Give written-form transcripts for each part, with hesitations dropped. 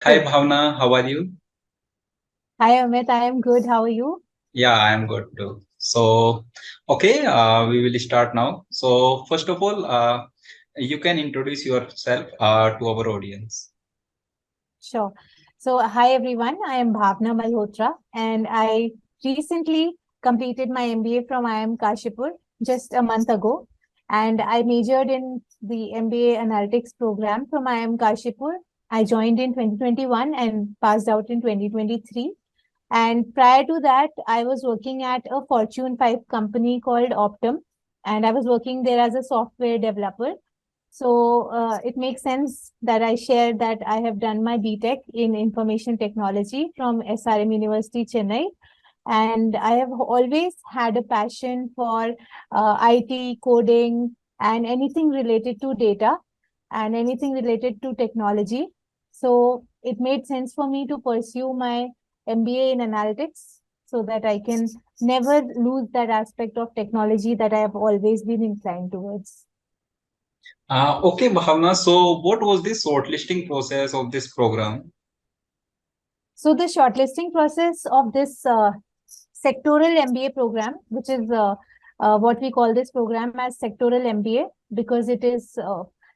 Hi Good. Bhavna, how are you? Hi, Amit. I am good. How are you? Yeah, I am good too. So, we will start now. So, first of all, you can introduce yourself to our audience. Sure. So, hi, everyone. I am Bhawna Malhotra, and I recently completed my MBA from IIM Kashipur just a month ago. And I majored in the MBA Analytics program from IIM Kashipur. I joined in 2021 and passed out in 2023. And prior to that, I was working at a Fortune 5 company called Optum, and I was working there as a software developer. So it makes sense that I share that I have done my BTech in information technology from SRM University, Chennai. And I have always had a passion for IT, coding, and anything related to data and anything related to technology. So it made sense for me to pursue my MBA in analytics so that I can never lose that aspect of technology that I have always been inclined towards. Okay, Bhavna, so what was the shortlisting process of this program? So the shortlisting process of this sectoral MBA program, which is what we call this program as sectoral MBA, because it is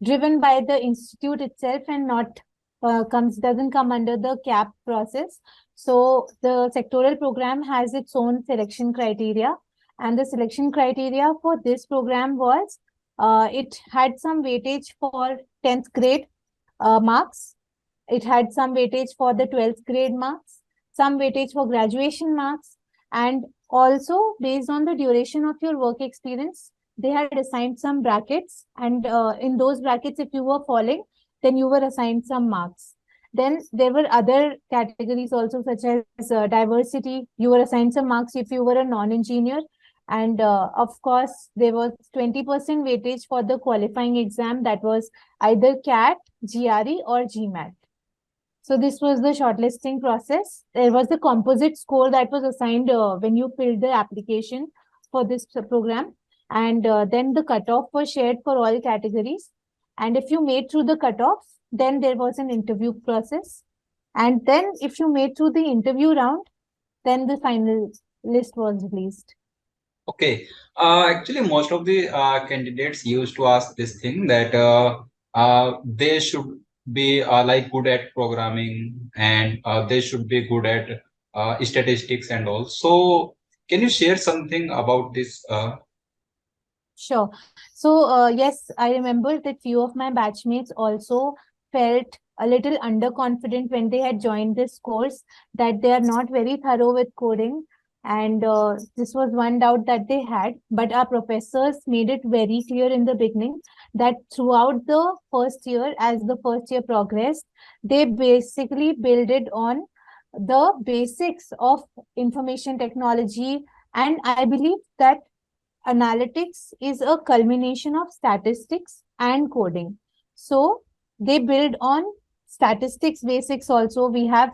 driven by the institute itself and not doesn't come under the CAP process. So the sectoral program has its own selection criteria, and the selection criteria for this program was it had some weightage for 10th grade marks. It had some weightage for the 12th grade marks, some weightage for graduation marks, and also based on the duration of your work experience, they had assigned some brackets. And in those brackets, if you were falling, then you were assigned some marks. Then there were other categories also, such as diversity. You were assigned some marks if you were a non-engineer. And of course, there was 20% weightage for the qualifying exam that was either CAT, GRE, or GMAT. So this was the shortlisting process. There was the composite score that was assigned when you filled the application for this program. And then the cutoff was shared for all categories. And if you made through the cutoff, then there was an interview process. And then if you made through the interview round, then the final list was released. Okay, actually, most of the candidates used to ask this thing that they should be like good at programming and they should be good at statistics and all. So, can you share something about this? Sure. So, yes, I remember that few of my batchmates also felt a little underconfident when they had joined this course, that they are not very thorough with coding. And this was one doubt that they had. But our professors made it very clear in the beginning that throughout the first year, as the first year progressed, they basically build it on the basics of information technology. And I believe that analytics is a culmination of statistics and coding. So they build on statistics basics also. We have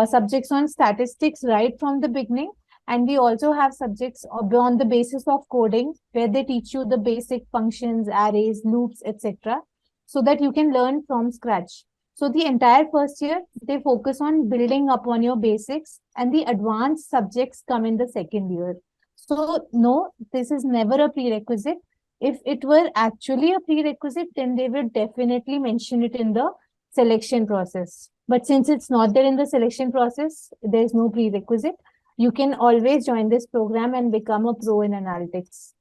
subjects on statistics right from the beginning. And we also have subjects on the basis of coding where they teach you the basic functions, arrays, loops, etc. so that you can learn from scratch. So the entire first year, they focus on building upon your basics, and the advanced subjects come in the second year. So, no, this is never a prerequisite. If it were actually a prerequisite, then they would definitely mention it in the selection process. But since it's not there in the selection process, there's no prerequisite. You can always join this program and become a pro in analytics.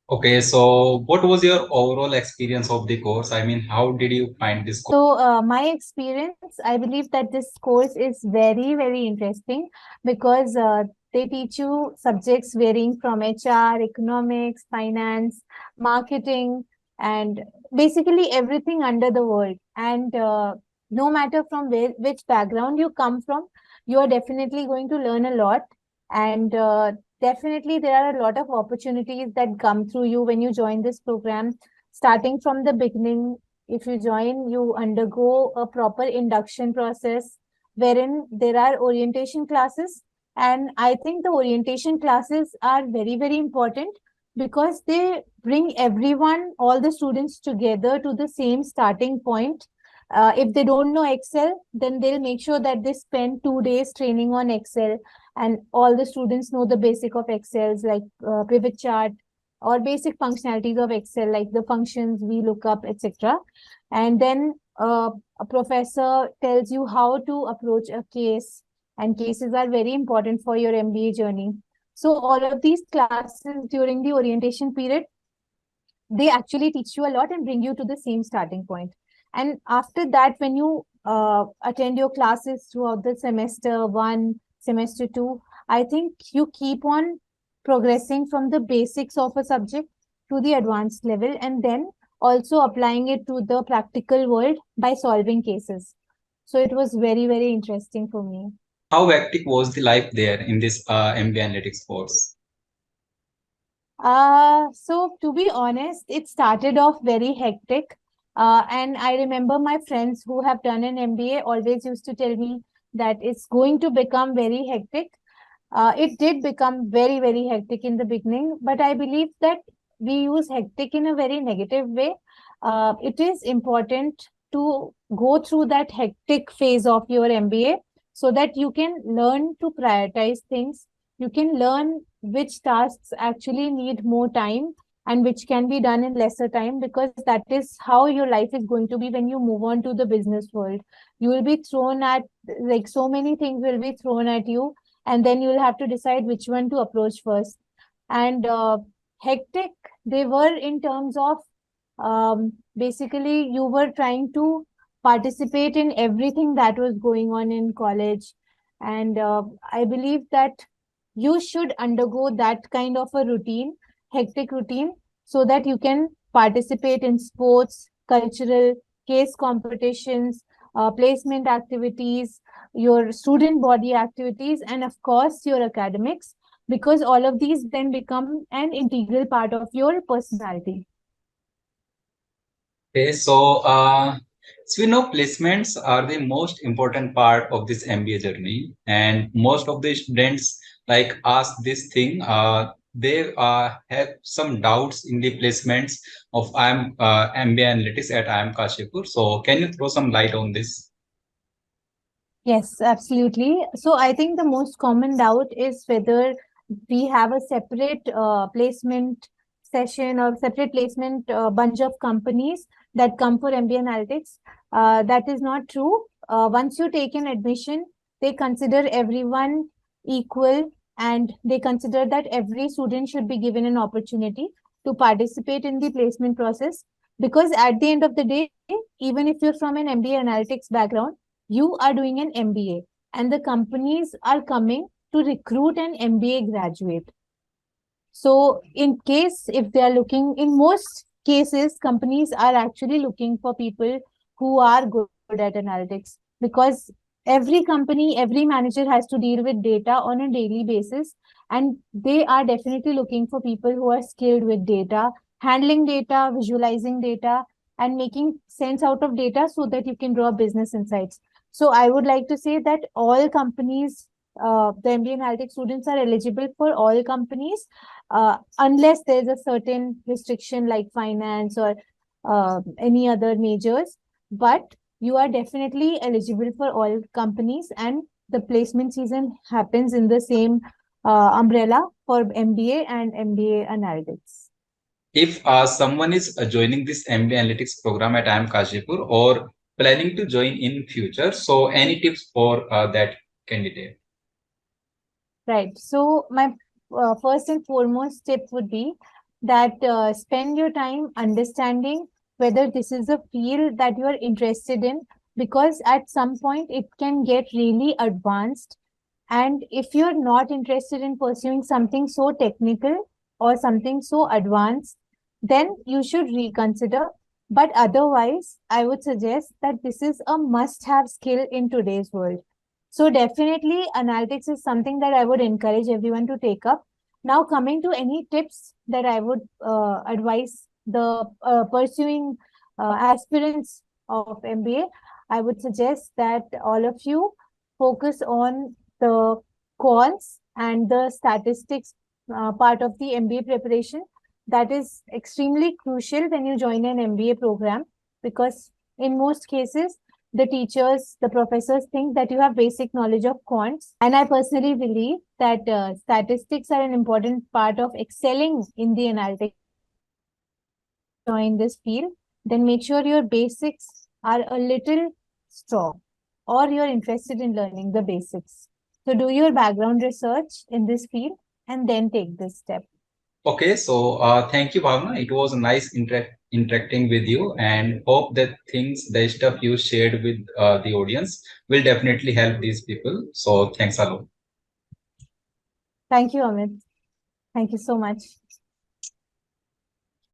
Okay, so what was your overall experience of the course? I mean, how did you find this course? So, my experience, I believe that this course is very, very interesting because they teach you subjects varying from HR, economics, finance, marketing, and basically everything under the world. And no matter from which background you come from, you are definitely going to learn a lot. And definitely, there are a lot of opportunities that come through you when you join this program. Starting from the beginning, if you join, you undergo a proper induction process wherein there are orientation classes. And I think the orientation classes are very, very important because they bring everyone, all the students together to the same starting point. If they don't know Excel, then they'll make sure that they spend 2 days training on Excel, and all the students know the basic of Excels like pivot chart or basic functionalities of Excel like the functions, VLOOKUP, etc. And then a professor tells you how to approach a case, and cases are very important for your MBA journey. So all of these classes during the orientation period, they actually teach you a lot and bring you to the same starting point. And after that, when you attend your classes throughout the semester one, semester two, I think you keep on progressing from the basics of a subject to the advanced level, and then also applying it to the practical world by solving cases. So it was very, very interesting for me. How hectic was the life there in this MBA Analytics course? So to be honest, it started off very hectic. And I remember my friends who have done an MBA always used to tell me that it's going to become very hectic. It did become very, very hectic in the beginning, but I believe that we use hectic in a very negative way. It is important to go through that hectic phase of your MBA so that you can learn to prioritize things. You can learn which tasks actually need more time and which can be done in lesser time, because that is how your life is going to be when you move on to the business world. You will be thrown at, like, so many things will be thrown at you, and then you'll have to decide which one to approach first. And hectic they were in terms of basically you were trying to participate in everything that was going on in college. And I believe that you should undergo that kind of a routine, hectic routine, so that you can participate in sports, cultural, case competitions, placement activities, your student body activities, and of course your academics, because all of these then become an integral part of your personality. Okay, so we know placements are the most important part of this MBA journey, and most of the students like ask this thing. They have some doubts in the placements of IIM MBA Analytics at IIM Kashipur. So, can you throw some light on this? Yes, absolutely. So I think the most common doubt is whether we have a separate placement session or separate placement bunch of companies that come for MBA Analytics. That is not true. Once you take an admission, they consider everyone equal, and they consider that every student should be given an opportunity to participate in the placement process. Because at the end of the day, even if you're from an MBA Analytics background, you are doing an MBA, and the companies are coming to recruit an MBA graduate. So in case if they are looking, in most cases, companies are actually looking for people who are good at analytics, because every company, every manager has to deal with data on a daily basis, and they are definitely looking for people who are skilled with data, handling data, visualizing data, and making sense out of data so that you can draw business insights. So I would like to say that all companies, the MBA analytics students are eligible for all companies, unless there's a certain restriction like finance or any other majors. But you are definitely eligible for all companies, and the placement season happens in the same umbrella for MBA and MBA Analytics. If someone is joining this MBA Analytics program at IIM Kashipur or planning to join in future, so any tips for that candidate? Right. So my first and foremost tip would be that spend your time understanding whether this is a field that you are interested in, because at some point it can get really advanced. And if you're not interested in pursuing something so technical or something so advanced, then you should reconsider. But otherwise, I would suggest that this is a must-have skill in today's world. So definitely analytics is something that I would encourage everyone to take up. Now coming to any tips that I would advise the pursuing aspirants of MBA, I would suggest that all of you focus on the quants and the statistics part of the MBA preparation. That is extremely crucial when you join an MBA program, because in most cases, the teachers, the professors think that you have basic knowledge of quants. And I personally believe that statistics are an important part of excelling in the analytics. Join this field, then make sure your basics are a little strong or you're interested in learning the basics. So do your background research in this field and then take this step. Okay, so thank you, Bhavna. It was nice interacting with you, and hope that the stuff you shared with the audience will definitely help these people. So thanks a lot. Thank you, Amit. Thank you so much.